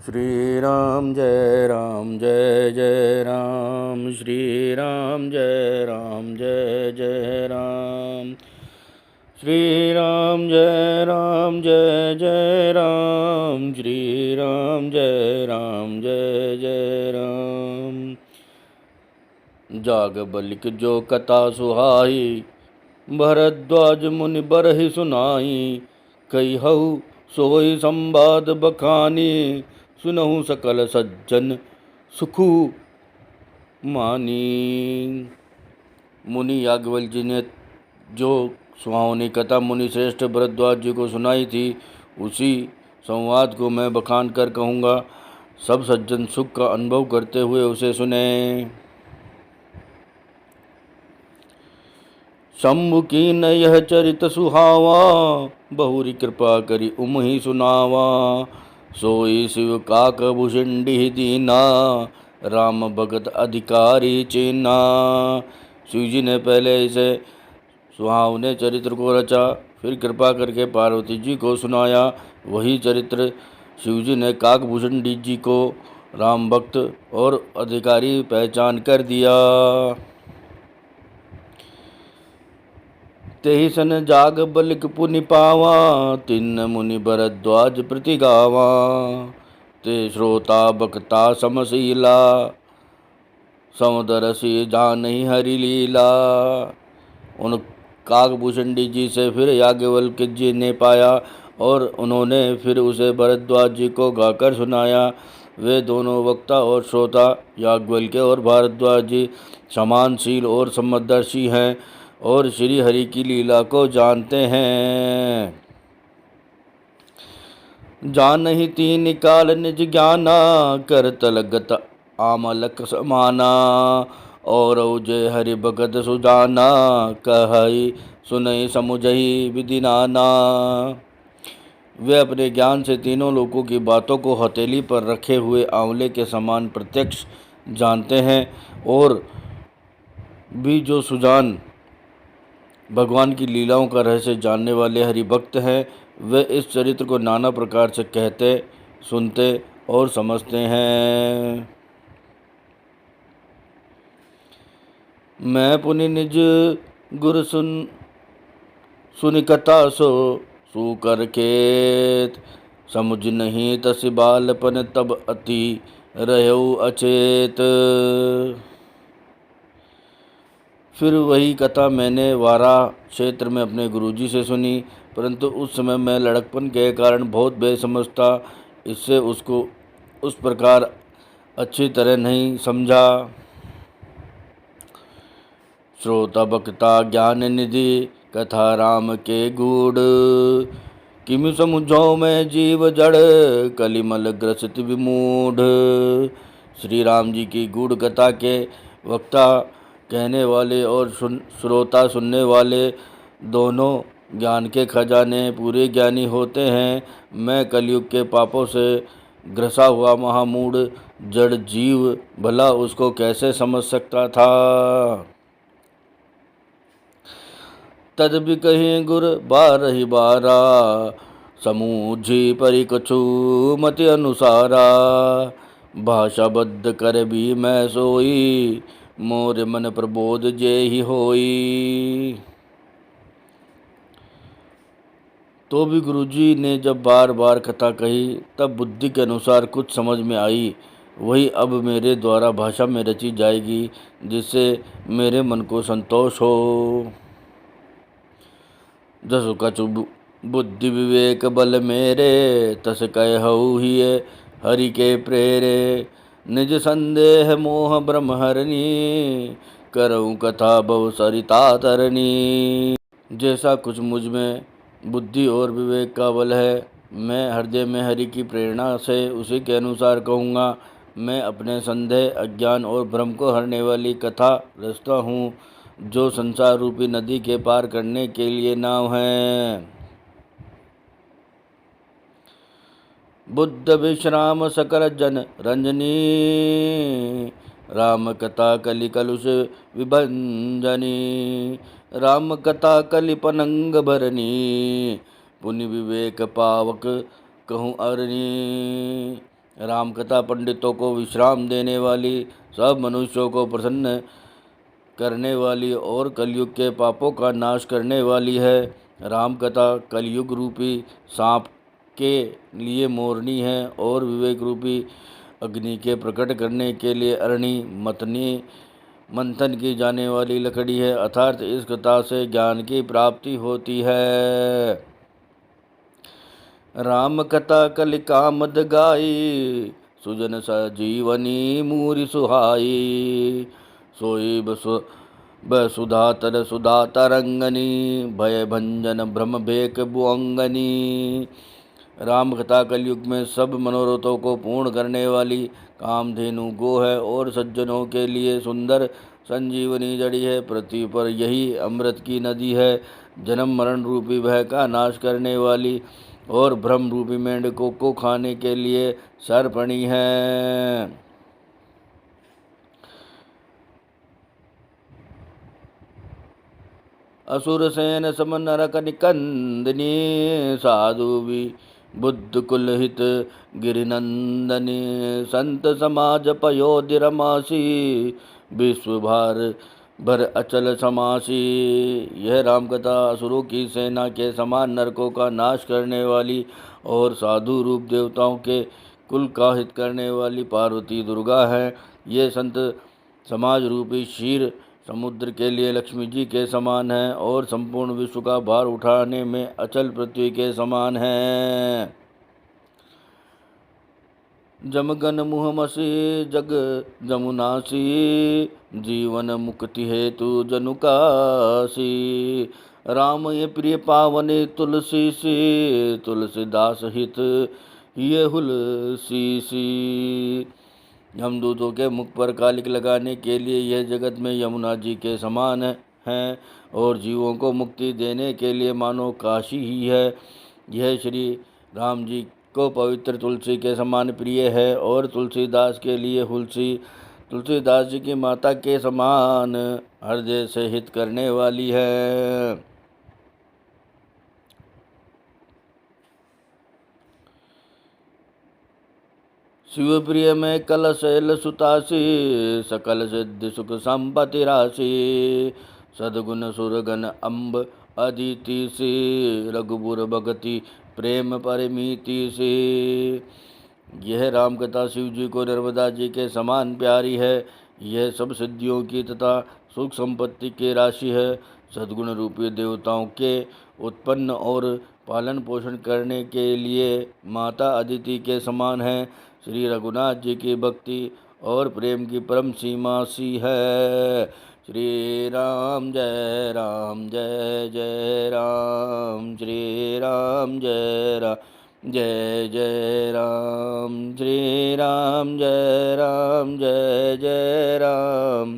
श्री राम जय राम जय जय राम। श्री राम जय राम जय जय राम। श्री राम जय राम जय जय राम। श्री राम जय राम जय जय राम। जाग बलिक जो कथा सुहाई, भरद्वाज मुनि बरहि सुनाई। कई हऊ सोई संवाद बखानी, सुनहु सकल सज्जन सुखु मानी। मुनि याज्ञवल्क्य जी ने जो सुहावनी कथा मुनि श्रेष्ठ भरद्वाज जी को सुनाई थी, उसी संवाद को मैं बखान कर कहूँगा। सब सज्जन सुख का अनुभव करते हुए उसे सुने। शंभु कीन यह चरित सुहावा, बहुरी कृपा करी उमहि सुनावा। सोई शिव काक भुषंडि दीना, राम भगत अधिकारी चीना। शिव जी ने पहले इसे सुहावने चरित्र को रचा, फिर कृपा करके पार्वती जी को सुनाया। वही चरित्र शिव जी ने काकभूषण जी को राम भक्त और अधिकारी पहचान कर दिया। तेहि सन जाग बलिक पुनि पावा, तिन्न मुनि भरद्वाज प्रति गावा। ते श्रोता बक्ता समशीला, समदरसी जानहि हरि लीला। उन काकभूषण जी से फिर याज्ञवल्क्य जी ने पाया और उन्होंने फिर उसे भरद्वाज जी को गाकर सुनाया। वे दोनों वक्ता और श्रोता याज्ञवल्क्य और भारद्वाज जी समानशील और समदर्शी हैं और श्री हरि की लीला को जानते हैं। जानहि तीन काल निज ज्ञाना, करतल गत आमलक समाना। और जय हरि भगत सुजाना, कहई सुनई समुझई विधि नाना। वे अपने ज्ञान से तीनों लोकों की बातों को हथेली पर रखे हुए आंवले के समान प्रत्यक्ष जानते हैं। और भी जो सुजान भगवान की लीलाओं का रहस्य जानने वाले हरिभक्त हैं, वे इस चरित्र को नाना प्रकार से कहते, सुनते और समझते हैं। मैं पुनि निज गुर सुनि कथा सो सुकर खेत। समुझ नहीं तस बालपन तब अति रहु अचेत। फिर वही कथा मैंने वारा क्षेत्र में अपने गुरुजी से सुनी, परंतु उस समय मैं लड़कपन के कारण बहुत बेसमझ था, इससे उसको उस प्रकार अच्छी तरह नहीं समझा। श्रोता बक्ता ज्ञान निधि, कथा राम के गूढ़। किमि समुझौ मैं जीव जड़, कलिमल ग्रसित विमूढ़। श्री राम जी की गूढ़ कथा के वक्ता कहने वाले और श्रोता सुनने वाले दोनों ज्ञान के खजाने पूरे ज्ञानी होते हैं। मैं कलयुग के पापों से ग्रसा हुआ महामूढ़ जड़ जीव भला उसको कैसे समझ सकता था। तद भी कहीं गुर बारहि बारा, समूझी परि कछु मति अनुसारा। भाषाबद्ध कर भी मैं सोई, मोर मन प्रबोध जे ही होई। तो भी गुरुजी ने जब बार बार कथा कही, तब बुद्धि के अनुसार कुछ समझ में आई। वही अब मेरे द्वारा भाषा में रची जाएगी, जिससे मेरे मन को संतोष हो। जसु कछु बुद्धि विवेक बल मेरे, तस कहऊ हिय हरि के प्रेरे। निज संदेह मोह ब्रह्म हरनी, करऊँ कथा भव सरिता तरनी। जैसा कुछ मुझ में बुद्धि और विवेक का बल है, मैं हृदय में हरि की प्रेरणा से उसी के अनुसार कहूँगा। मैं अपने संदेह, अज्ञान और भ्रम को हरने वाली कथा रचता हूँ, जो संसार रूपी नदी के पार करने के लिए नाव है। बुद्ध विश्राम सकल जन रंजनी, राम कथा कलि कलुष विभंजनी। राम कथा कलि पनंग भरनी, पुनि विवेक पावक कहूँ अरनी। राम कथा पंडितों को विश्राम देने वाली, सब मनुष्यों को प्रसन्न करने वाली और कलयुग के पापों का नाश करने वाली है। राम कथा कलयुग रूपी सांप के लिए मोरनी है और विवेक रूपी अग्नि के प्रकट करने के लिए अरणी मतनी मंथन की जाने वाली लकड़ी है। अर्थात इस कथा से ज्ञान की प्राप्ति होती है। राम कथा कलिकामद गाई, सुजन सजीवनी मूरि सुहाई। सोई बसुधा तर सुधा तरंगनी, भय भंजन भ्रम भेक भुअंगनी। राम कथा कलयुग में सब मनोरथों को पूर्ण करने वाली कामधेनु गो है और सज्जनों के लिए सुंदर संजीवनी जड़ी है। पृथ्वी पर यही अमृत की नदी है, जन्म मरण रूपी भय का नाश करने वाली और ब्रह्म रूपी मेंढकों को खाने के लिए सर्पणी है। असुर सेन सम नरक निकंदनी, साधु भी बुद्ध कुलहित गिरिनंदनी। संत समाज पयोधि रमासी, विश्व भार भर अचल समासी। यह रामकथा असुरों की सेना के समान नरकों का नाश करने वाली और साधु रूप देवताओं के कुल का हित करने वाली पार्वती दुर्गा है। ये संत समाज रूपी क्षीर समुद्र के लिए लक्ष्मी जी के समान है और संपूर्ण विश्व का भार उठाने में अचल पृथ्वी के समान है। जमगन मुहमसी जग जमुनासी, जीवन मुक्ति हेतु जनुकासी। राम ये प्रिय पावन तुलसी सी, तुलसीदास हित ये हुलसी सी। यमदूतों के मुख पर कालिक लगाने के लिए यह जगत में यमुना जी के समान है और जीवों को मुक्ति देने के लिए मानो काशी ही है। यह श्री राम जी को पवित्र तुलसी के समान प्रिय है और तुलसीदास के लिए हुलसी तुलसीदास जी की माता के समान हृदय से हित करने वाली है। शिवप्रिय में कल शैल सुतासी, सकल सिद्धि सुख संपत्ति राशि। सदगुण सुरगन अम्ब अदिति से, रघुपुर भगति प्रेम परमीति से। यह राम कथा शिव जी को नर्मदा जी के समान प्यारी है। यह सब सिद्धियों की तथा सुख संपत्ति के राशि है। सद्गुण रूपी देवताओं के उत्पन्न और पालन पोषण करने के लिए माता अदिति के समान है। श्री रघुनाथ जी की भक्ति और प्रेम की परम सीमा सी है। श्री राम जय जय राम, श्री राम जय जय राम, श्री राम जय जय राम।